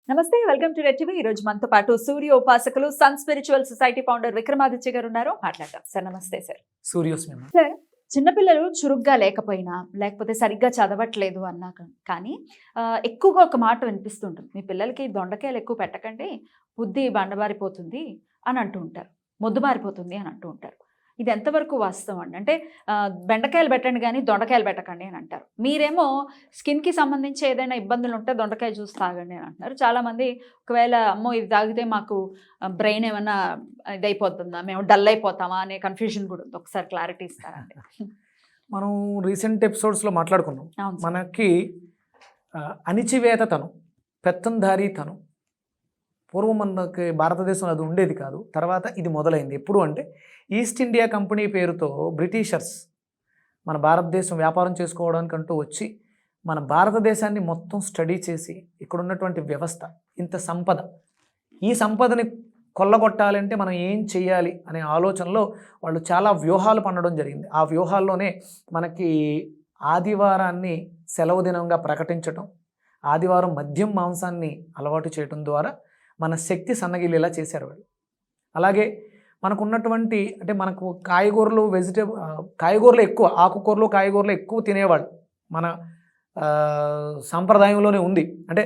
నమస్తే, welcome to red TV. ఈ రోజు మనతో పాటు సూర్య ఉపాసకులు sun spiritual society founder Vikramaditya garu ఉన్నారు. మాట్లాడతాం సార్. నమస్తే సార్. సూర్యోస్మి. సార్, చిన్నపిల్లలు చురుగ్గా లేకపోయినా లేకపోతే సరిగ్గా చదవట్లేదు అన్నా కానీ ఎక్కువగా ఒక మాట వినిపిస్తుంటుంది, మీ పిల్లలకి దొండకాయలు ఎక్కువ పెట్టకండి, బుద్ధి బండబారిపోతుంది అని అంటూ ఉంటారు, మొద్దుబారిపోతుంది అని అంటూ ఉంటారు. ఇది ఎంతవరకు వాస్తవం అండి? అంటే బెండకాయలు పెట్టండి కానీ దొండకాయలు పెట్టకండి అని అంటారు. మీరేమో స్కిన్కి సంబంధించి ఏదైనా ఇబ్బందులు ఉంటే దొండకాయ జ్యూస్ తాగండి అని అంటున్నారు. చాలామంది ఒకవేళ అమ్మో ఇది తాగితే మాకు బ్రెయిన్ ఏమన్నా ఇదైపోతుందా, మేము డల్ అయిపోతామా అనే కన్ఫ్యూజన్ కూడా ఉంది. ఒకసారి క్లారిటీ ఇస్తారండి. మనం రీసెంట్ ఎపిసోడ్స్లో మాట్లాడుకున్నాం. అవును. మనకి అణిచివేతతను, పెత్తంధారీతను పూర్వం మనకి భారతదేశంలో అది ఉండేది కాదు. తర్వాత ఇది మొదలైంది. ఎప్పుడు అంటే ఈస్ట్ ఇండియా కంపెనీ పేరుతో బ్రిటిషర్స్ మన భారతదేశం వ్యాపారం చేసుకోవడానికంటూ వచ్చి మన భారతదేశాన్ని మొత్తం స్టడీ చేసి ఇక్కడ ఉన్నటువంటి వ్యవస్థ, ఇంత సంపద, ఈ సంపదని కొల్లగొట్టాలంటే మనం ఏం చేయాలి అనే ఆలోచనలో వాళ్ళు చాలా వ్యూహాలు పన్నడం జరిగింది. ఆ వ్యూహాల్లోనే మనకి ఆదివారాన్ని సెలవు దినంగా ప్రకటించటం, ఆదివారం మద్యం మాంసాన్ని అలవాటు చేయడం ద్వారా మన శక్తి సన్నగిల్లేలా చేశారు వాళ్ళు. అలాగే మనకు ఉన్నటువంటి అంటే మనకు కాయగూరలు, కాయగూరలు ఎక్కువ, ఆకుకూరలు కాయగూరలు ఎక్కువ తినేవాళ్ళు మన సాంప్రదాయంలోనే ఉంది. అంటే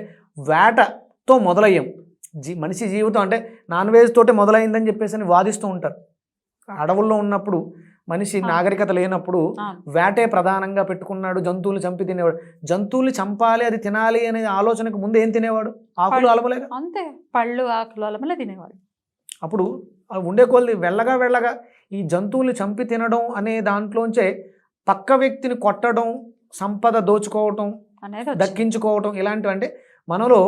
వేటతో మొదలయ్యాం. మనిషి జీవితం అంటే నాన్ వెజ్ తోటే మొదలైందని చెప్పేసి అని వాదిస్తూ ఉంటారు. అడవుల్లో ఉన్నప్పుడు మనిషి నాగరికత లేనప్పుడు వేటే ప్రధానంగా పెట్టుకున్నాడు, జంతువులు చంపి తినేవాడు. జంతువులు చంపాలి, అది తినాలి అనే ఆలోచనకు ముందు ఏం తినేవాడు? ఆకులు అలమలేక, అంతే, పళ్ళు ఆకులు అలమలే తినేవాడు. అప్పుడు ఉండే కొద్ది వెళ్ళగా ఈ జంతువులు చంపి తినడం అనే దాంట్లోంచే పక్క వ్యక్తిని కొట్టడం, సంపద దోచుకోవటం, దక్కించుకోవటం, ఇలాంటివి. అంటే మనలో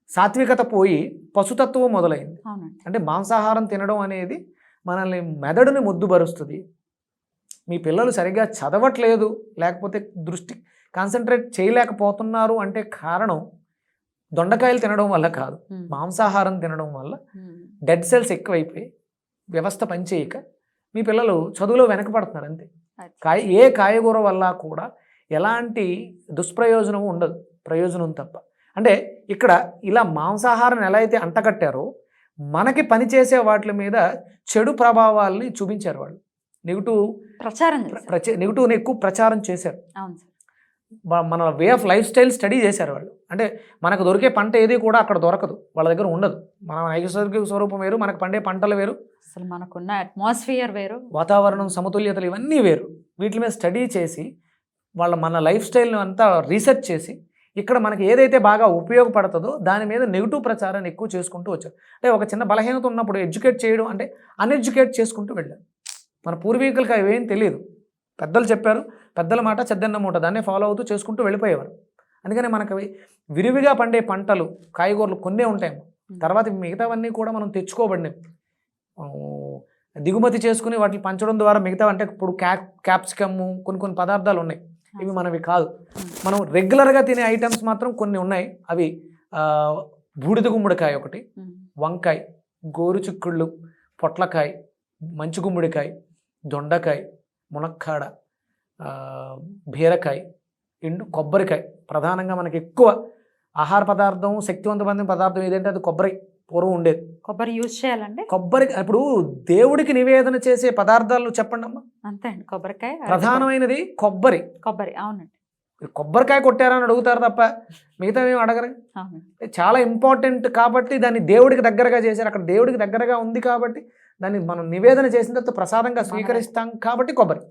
సాత్వికత పోయి పశుతత్వం మొదలైంది. అంటే మాంసాహారం తినడం అనేది మనల్ని మెదడుని మొద్దుబరుస్తుంది. మీ పిల్లలు సరిగ్గా చదవట్లేదు, లేకపోతే దృష్టి కాన్సన్ట్రేట్ చేయలేకపోతున్నారు అంటే కారణం దొండకాయలు తినడం వల్ల కాదు, మాంసాహారం తినడం వల్ల డెడ్ సెల్స్ ఎక్కువైపోయి వ్యవస్థ పనిచేయక మీ పిల్లలు చదువులో వెనకపడుతున్నారు. అంతే. ఏ కాయగూర వల్ల కూడా ఎలాంటి దుష్ప్రయోజనం ఉండదు, ప్రయోజనం తప్ప. అంటే ఇక్కడ ఇలా మాంసాహారం ఎలా అయితే అంటకట్టారో మనకి పనిచేసే వాటి మీద చెడు ప్రభావాల్ని చూపించారు వాళ్ళు. నెగిటివ్ని ఎక్కువ ప్రచారం చేశారు. మన way of life style study చేశారు వాళ్ళు. అంటే మనకు దొరికే పంట ఏది కూడా అక్కడ దొరకదు, వాళ్ళ దగ్గర ఉండదు. మన నైసర్గిక స్వరూపం వేరు, మనకు పండే పంటలు వేరు, అసలు మనకున్న అట్మాస్ఫియర్ వేరు, వాతావరణం సమతుల్యతలు ఇవన్నీ వేరు. వీటి మీద స్టడీ చేసి మన లైఫ్ స్టైల్ని అంతా రీసెర్చ్ చేసి ఇక్కడ మనకి ఏదైతే బాగా ఉపయోగపడుతుందో దాని మీద నెగిటివ్ ప్రచారాన్ని ఎక్కువ చేసుకుంటూ వచ్చారు. అంటే ఒక చిన్న బలహీనత ఉన్నప్పుడు ఎడ్యుకేట్ చేయడం అంటే అన్ఎడ్యుకేట్ చేసుకుంటూ వెళ్ళారు. మన పూర్వీకులకి అవేం తెలియదు, పెద్దలు చెప్పారు, పెద్దల మాట చెద్దన్న మూట, దాన్నే ఫాలో అవుతూ చేసుకుంటూ వెళ్ళిపోయేవారు. అందుకని మనకు విరివిగా పండే పంటలు, కాయగూరలు కొన్నే ఉంటాయి. తర్వాత మిగతావన్నీ కూడా మనం తెచ్చుకోబడినాయి, దిగుమతి చేసుకుని వాటిని పంచడం ద్వారా మిగతా అంటే ఇప్పుడు క్యాప్సికమ్, కొన్ని పదార్థాలు ఉన్నాయి, ఇవి మనవి కాదు. మనం రెగ్యులర్గా తినే ఐటమ్స్ మాత్రం కొన్ని ఉన్నాయి. అవి బూడిద గుమ్మడికాయ ఒకటి, వంకాయ, గోరుచిక్కుళ్ళు, పొట్లకాయ, మంచి గుమ్మడికాయ, దొండకాయ, మునక్కాడ, బీరకాయ, కొబ్బరికాయ. ప్రధానంగా మనకి ఎక్కువ ఆహార పదార్థం, శక్తివంతమైన పదార్థం ఏదంటే అది కొబ్బరి. పూర్వం ఉండేది. కొబ్బరి యూజ్ చేయాలంటే కొబ్బరి ఇప్పుడు దేవుడికి నివేదన చేసే పదార్థాలు చెప్పండి అమ్మా. అంతే అండి, కొబ్బరికాయ ప్రధానమైనది. కొబ్బరి. అవునండి. కొబ్బరికాయ కొట్టారని అడుగుతారు తప్ప మిగతా ఏమి అడగరు. చాలా ఇంపార్టెంట్ కాబట్టి దాన్ని దేవుడికి దగ్గరగా చేశారు. అక్కడ దేవుడికి దగ్గరగా ఉంది కాబట్టి దాన్ని మనం నివేదన చేసిన తర్వాత ప్రసాదంగా స్వీకరిస్తాం కాబట్టి కొబ్బరి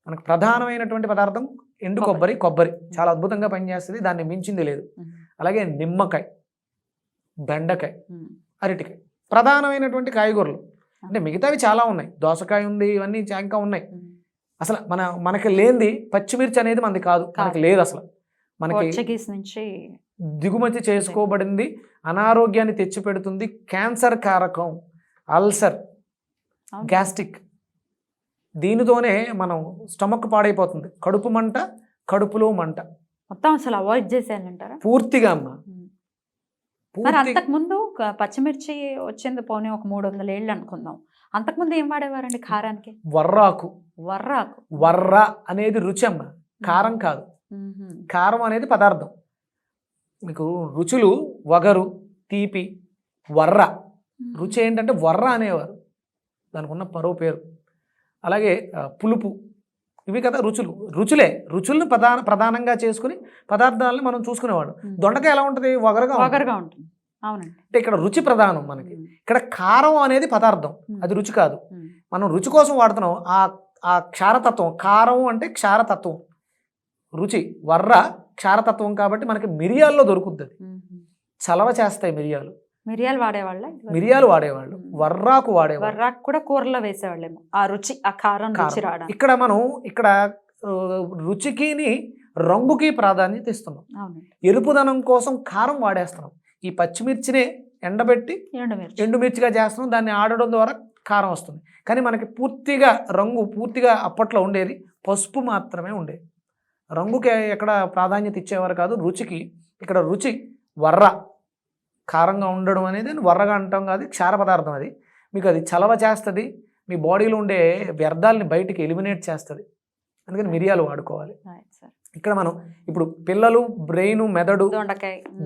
మనకు ప్రధానమైనటువంటి పదార్థం. ఎండు కొబ్బరి చాలా అద్భుతంగా పనిచేస్తుంది, దాన్ని మించింది లేదు. అలాగే నిమ్మకాయ, బెండకాయ, అరటికాయ ప్రధానమైనటువంటి కాయగూరలు. అంటే మిగతావి చాలా ఉన్నాయి, దోసకాయ ఉంది, ఇవన్నీ ఇంకా ఉన్నాయి. అసలు మనకి లేనిది పచ్చిమిర్చి అనేది మనది కాదు, మనకి లేదు. అసలు మనకి నుంచి దిగుమతి చేసుకోబడింది, అనారోగ్యాన్ని తెచ్చిపెడుతుంది, క్యాన్సర్ కారకం, అల్సర్, గ్యాస్ట్రిక్. దీనితోనే మనం స్టమక్ పాడైపోతుంది, కడుపు మంట, కడుపులో మంట మొత్తం అసలు అవాయిడ్ చేసేయాలంటారా పూర్తిగా అమ్మా? మరి అంతకుముందు పచ్చిమిర్చి వచ్చింది పోనీ ఒక 300 ఏళ్ళు అనుకుందాం, అంతకుముందు ఏం వాడేవారండి కారానికి? వర్రాకు. వర్ర అనేది రుచి అమ్మ, కారం కాదు. కారం అనేది పదార్థం. మీకు రుచులు వగరు, తీపి, వర్ర. రుచి ఏంటంటే వర్ర అనేవారు, దానికి ఉన్న మరో పేరు. అలాగే పులుపు, ఇవి కదా రుచులు. రుచులను ప్రధానంగా చేసుకుని పదార్థాలను మనం చూసుకునేవాడు. దొండకాయ ఎలా ఉంటుంది? వగరుగా ఉంటుంది. అవునండి. అంటే ఇక్కడ రుచి ప్రధానం మనకి. ఇక్కడ కారం అనేది పదార్థం, అది రుచి కాదు. మనం రుచి కోసం వాడుతున్నాం ఆ క్షారతత్వం. కారం అంటే క్షారతత్వం, రుచి. వర్ర క్షారతత్వం కాబట్టి మనకి మిరియాల్లో దొరుకుతుంది. చలవ చేస్తాయి మిరియాలు వాడేవాళ్ళు, వర్రాకు వాడేవాళ్ళు. వర్రాకు కూడా కూరలో వేసేవాళ్ళేమో, ఆ రుచి, ఆ కారం రుచి రావడానికి. ఇక్కడ రుచికి రంగుకి ప్రాధాన్యత ఇస్తున్నాం. ఎరుపుదనం కోసం కారం వాడేస్తున్నాం. ఈ పచ్చిమిర్చినే ఎండబెట్టి ఎండుమిర్చిగా చేస్తున్నాం, దాన్ని ఆడడం ద్వారా కారం వస్తుంది. కానీ మనకి పూర్తిగా అప్పట్లో ఉండేది పసుపు మాత్రమే ఉండేది. రంగుకి ఎక్కడ ప్రాధాన్యత ఇచ్చేవారు కాదు, రుచికి. ఇక్కడ రుచి వర్ర, కారంగా ఉండడం అనేది వర్రగా అంటాం కాదు, క్షార పదార్థం. అది మీకు అది చలవ చేస్తుంది, మీ బాడీలో ఉండే వ్యర్థాలని బయటికి ఎలిమినేట్ చేస్తుంది. అందుకని మిరియాలు వాడుకోవాలి. ఇక్కడ మనం ఇప్పుడు పిల్లలు బ్రెయిన్, మెదడు,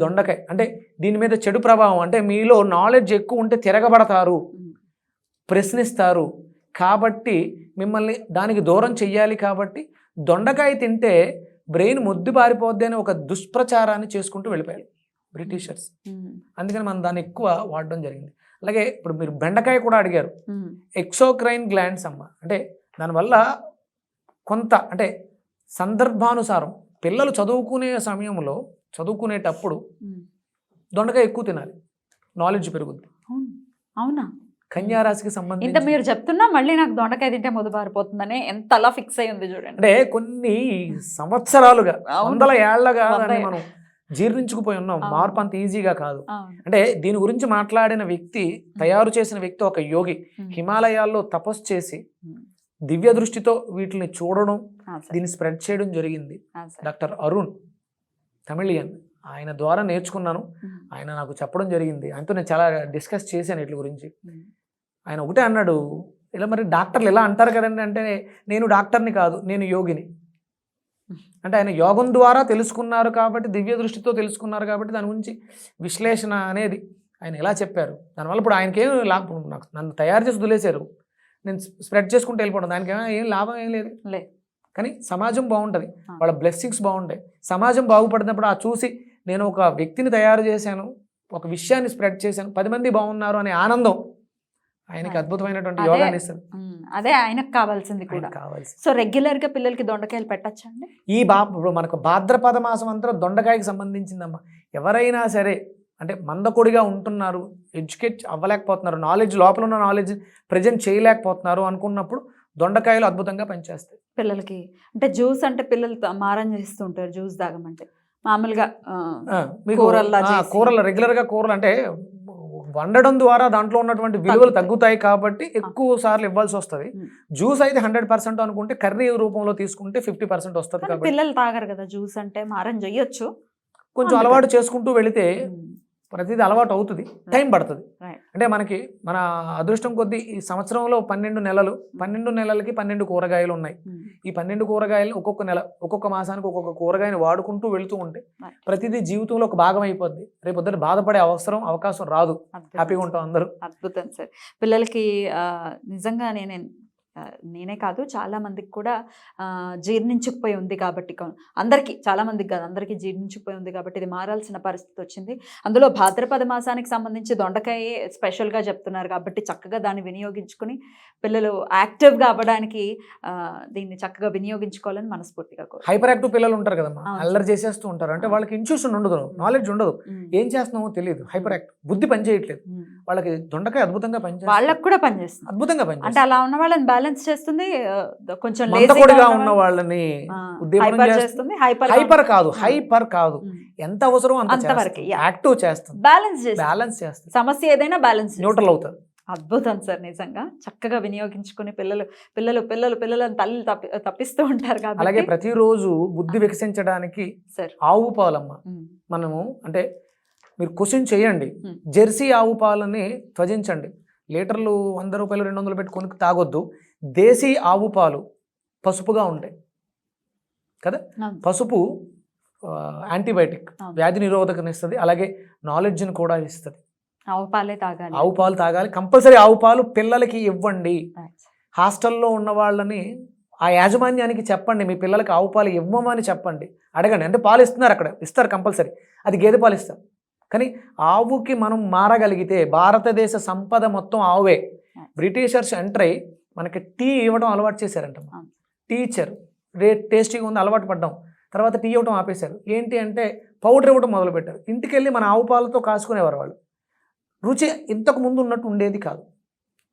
దొండకాయ అంటే దీని మీద చెడు ప్రభావం. అంటే మీలో నాలెడ్జ్ ఎక్కువ ఉంటే తిరగబడతారు, ప్రశ్నిస్తారు, కాబట్టి మిమ్మల్ని దానికి దూరం చెయ్యాలి. కాబట్టి దొండకాయ తింటే బ్రెయిన్ మొద్దు బారిపోద్ది అని ఒక దుష్ప్రచారాన్ని చేసుకుంటూ వెళ్ళిపోయారు బ్రిటిషర్స్. అందుకని మనం దాన్ని ఎక్కువ వాడడం జరిగింది. అలాగే ఇప్పుడు మీరు బెండకాయ కూడా అడిగారు. ఎక్సోక్రైన్ గ్లాండ్స్ అమ్మ, అంటే దానివల్ల కొంత అంటే సందర్భానుసారం పిల్లలు చదువుకునేటప్పుడు దొండకాయ ఎక్కువ తినాలి, నాలెడ్జ్ పెరుగుద్ది. అవునా? కన్యారాశికి సంబంధించి ఇంత మీరు చెప్తున్నా మళ్ళీ నాకు దొండకాయ తింటే మొదబారిపోతుందని ఎంత అలా ఫిక్స్ అయి ఉంది చూడండి. అంటే కొన్ని సంవత్సరాలుగా, వందల ఏళ్లగా దాన్ని మనం జీర్ణించుకుపోయి ఉన్నాం. మార్పు అంత ఈజీగా కాదు. అంటే దీని గురించి మాట్లాడిన వ్యక్తి, తయారు చేసిన వ్యక్తి ఒక యోగి. హిమాలయాల్లో తపస్సు చేసి దివ్య దృష్టితో వీటిని చూడడం, దీన్ని స్ప్రెడ్ చేయడం జరిగింది. డాక్టర్ అరుణ్, తమిళియన్, ఆయన ద్వారా నేర్చుకున్నాను. ఆయన నాకు చెప్పడం జరిగింది. ఆయనతో నేను చాలా డిస్కస్ చేశాను వీటి గురించి. ఆయన ఒకటే అన్నాడు, ఇలా మరి డాక్టర్లు ఎలా అంటారు కదండి అంటే, నేను డాక్టర్ని కాదు, నేను యోగిని. అంటే ఆయన యోగం ద్వారా తెలుసుకున్నారు కాబట్టి, దివ్య దృష్టితో తెలుసుకున్నారు కాబట్టి దాని గురించి విశ్లేషణ అనేది ఆయన ఎలా చెప్పారు. దానివల్ల ఇప్పుడు ఆయనకేం లాభం, నాకు నన్ను తయారు చేసి వదిలేశారు, నేను స్ప్రెడ్ చేసుకుంటూ వెళ్ళిపోవడం, దానికి ఏం లాభం ఏం లేదు. కానీ సమాజం బాగుంటుంది, వాళ్ళ బ్లెస్సింగ్స్ బాగుంటాయి. సమాజం బాగుపడినప్పుడు ఆ చూసి నేను ఒక వ్యక్తిని తయారు చేశాను, ఒక విషయాన్ని స్ప్రెడ్ చేశాను, 10 మంది బాగున్నారు అనే ఆనందం ఆయనకి అద్భుతమైనటువంటి యోగాన్ని ఇస్తుంది. అదే ఆయనకు కావాల్సింది కూడా. సో రెగ్యులర్ గా పిల్లలకి దొండకాయలు పెట్టచ్చండి? ఇప్పుడు మనకు భాద్రపద మాసం అంతా దొండకాయకి సంబంధించిందమ్మా. ఎవరైనా సరే అంటే మందకొడిగా ఉంటున్నారు, ఎడ్యుకేట్ అవ్వలేకపోతున్నారు, నాలెడ్జ్, లోపల ఉన్న నాలెడ్జ్ ప్రజెంట్ చేయలేకపోతున్నారు అనుకున్నప్పుడు దొండకాయలు అద్భుతంగా పనిచేస్తాయి పిల్లలకి. అంటే జ్యూస్ అంటే పిల్లలు మారం చేస్తూ ఉంటారు, జ్యూస్ తాగమంటే మామూలుగా కూరలు రెగ్యులర్గా కూరలు అంటే వండడం ద్వారా దాంట్లో ఉన్నటువంటి విలువలు తగ్గుతాయి కాబట్టి ఎక్కువ సార్లు ఇవ్వాల్సి వస్తుంది. జ్యూస్ అయితే 100% అనుకుంటే కర్రీ రూపంలో తీసుకుంటే 50% వస్తుంది. కాబట్టి పిల్లలు తాగరు కదా జ్యూస్, అంటే మారం చేయొచ్చు. కొంచెం అలవాటు చేసుకుంటూ వెళితే ప్రతిదీ అలవాటు అవుతుంది, టైం పడుతుంది. అంటే మన అదృష్టం కొద్దీ ఈ సంవత్సరంలో 12 నెలలు, 12 నెలలకి 12 కూరగాయలు ఉన్నాయి. ఈ 12 కూరగాయలు ఒక్కొక్క నెల, ఒక్కొక్క మాసానికి ఒక్కొక్క కూరగాయని వాడుకుంటూ వెళుతూ ఉంటే ప్రతిదీ జీవితంలో ఒక భాగం అయిపోద్ది. రేపు పొద్దున బాధపడే అవకాశం రాదు, హ్యాపీగా ఉంటాం అందరూ. అద్భుతం సార్. పిల్లలకి నిజంగా నేనే కాదు చాలా మందికి కూడా జీర్ణించుకుపోయి ఉంది కాబట్టి, అందరికీ, చాలా మందికి కాదు అందరికీ జీర్ణించుకుపోయి ఉంది కాబట్టి ఇది మారాల్సిన పరిస్థితి వచ్చింది. అందులో భాద్రపద మాసానికి సంబంధించి దొండకాయ స్పెషల్గా చెప్తున్నారు కాబట్టి చక్కగా దాన్ని వినియోగించుకుని పిల్లలు యాక్టివ్గా అవ్వడానికి దీన్ని చక్కగా వినియోగించుకోవాలని మనస్ఫూర్తిగా కోరు. హైపర్ యాక్టివ్ పిల్లలు ఉంటారు కదమ్మా, అల్లరి చేసేస్తూ ఉంటారు. అంటే వాళ్ళకి ఇన్స్టిట్యూషన్ ఉండదు, నాలెడ్జ్ ఉండదు, ఏం చేస్తున్నామో తెలియదు, హైపర్ యాక్టివ్, బుద్ధి పనిచేయట్లేదు. వాళ్ళకి దొండకాయ అద్భుతంగా పనిచేస్తుంది, వాళ్ళకి కూడా పనిచేస్తుంది, అద్భుతంగా పనిచేస్తుంది. అంటే అలా ఉన్న వాళ్ళని బ్యాలెన్స్ చేస్తుంది, కొంచెం లేజీగా ఉన్న వాళ్ళని చేస్తుంది. హైపర్ కాదు, ఎంత అవసరం అంతవరకు యాక్టివ్ చేస్తుంది, బ్యాలెన్స్ చేస్తుంది. సమస్య ఏదైనా బ్యాలెన్స్ న్యూట్రల్ అవుతుంది. అద్భుతం సార్, నిజంగా చక్కగా వినియోగించుకుని పిల్లలను తల్లి తప్పిస్తూ ఉంటారు కాబట్టి. అలాగే ప్రతిరోజు బుద్ధి వికసించడానికి ఆవు పాలమ్మ, మనము అంటే మీరు క్వశ్చన్ చేయండి, జెర్సీ ఆవు పాలని త్వజించండి. లీటర్లు 100 రూపాయలు 200 పెట్టి కొనుక్కు తాగొద్దు. దేశీ ఆవు పాలు పసుపుగా ఉంటాయి కదా, పసుపు యాంటీబయాటిక్, అవును. వ్యాధి నిరోధకని ఇస్తుంది, అలాగే నాలెడ్జ్ని కూడా ఇస్తుంది. ఆవు పాలే తాగాలి. ఆవు పాలు తాగాలి, కంపల్సరీ ఆవు పాలు పిల్లలకి ఇవ్వండి. Right. హాస్టల్లో ఉన్న వాళ్ళని ఆ యాజమాన్యానికి చెప్పండి, మీ పిల్లలకి ఆవు పాలు ఇవ్వమని చెప్పండి, అడగండి. అంటే పాలు ఇస్తున్నారు, అక్కడ ఇస్తారు కంపల్సరీ, అది గేదె పాలు ఇస్తారు. కానీ ఆవుకి మనం మారగలిగితే భారతదేశ సంపద మొత్తం ఆవువే. బ్రిటిషర్స్ ఎంటర్ అయ్యి మనకి టీ ఇవ్వడం అలవాటు చేశారంట. టీ ఇచ్చారు, టేస్టీగా ఉంది, అలవాటు పడ్డాం. తర్వాత టీ ఇవ్వడం ఆపేశారు. ఏంటి అంటే పౌడర్ ఇవ్వడం మొదలుపెట్టారు. ఇంటికి వెళ్ళి మన ఆవు పాలతో కాసుకునేవారు వాళ్ళు. రుచి ఇంతకు ముందు ఉన్నట్టు ఉండేది కాదు.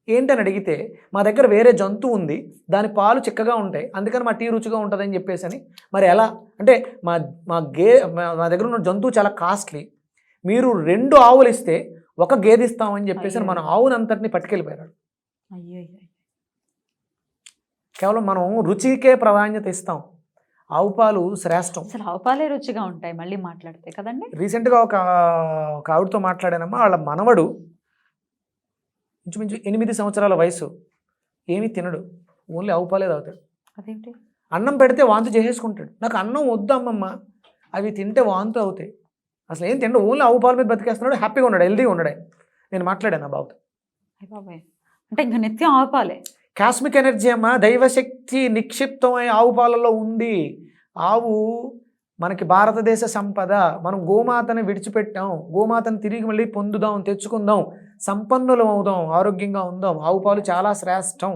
ఏంటని అడిగితే మా దగ్గర వేరే జంతువు ఉంది, దాని పాలు చిక్కగా ఉంటాయి, అందుకని మా టీ రుచిగా ఉంటుందని చెప్పేసి అని. మరి ఎలా అంటే మా మా దగ్గర ఉన్న జంతువు చాలా కాస్ట్లీ, మీరు 2 ఆవులు ఇస్తే 1 గేదె ఇస్తామని చెప్పేసి మన ఆవుని అంతటిని పట్టుకెళ్ళిపోయారు. అయ్యో, కేవలం మనం రుచికే ప్రాధాన్యత ఇస్తాం. ఆవు పాలు శ్రేష్టం. అసలు ఆవు పాలే రుచిగా ఉంటాయి మళ్ళీ మాట్లాడితే కదండి. రీసెంట్గా ఒక ఆవిడతో మాట్లాడానమ్మా. వాళ్ళ మనవడు ఇంచుమించు 8 సంవత్సరాల వయసు, ఏమీ తినడు, ఓన్లీ ఆవు పాలే తాగుతాడు. అదేంటి? అన్నం పెడితే వాంతి చేసేసుకుంటాడు. నాకు అన్నం వద్దు అమ్మమ్మ, అవి తింటే వాంతి అవుతాయి, అసలు ఏం తింటాడు, ఓన్లీ ఆవు పాల మీద బతికేస్తున్నాడు, హ్యాపీగా ఉన్నాడు, హెల్దీగా ఉన్నాడు. నేను మాట్లాడాను ఆ బాబుతో. బాబాయ్, అంటే ఇంకా నిత్యం ఆవు పాలే. కాస్మిక్ ఎనర్జీ అమ్మ, దైవశక్తి నిక్షిప్తమై ఆవు పాలలో ఉంది. ఆవు మనకి భారతదేశ సంపద. మనం గోమాతని విడిచిపెట్టాం, గోమాతను తిరిగి మళ్ళీ పొందుదాం, తెచ్చుకుందాం, సంపన్నులం అవుదాం, ఆరోగ్యంగా ఉందాం. ఆవు పాలు చాలా శ్రేష్టం.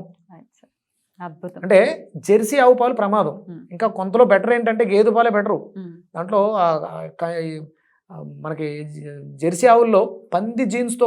అద్భుతం. అంటే జెర్సీ ఆవు పాలు ప్రమాదం. ఇంకా కొంతలో బెటర్ ఏంటంటే గేదె పాలే బెటరు. దాంట్లో మనకి జెర్సీ ఆవుల్లో పంది జీన్స్తో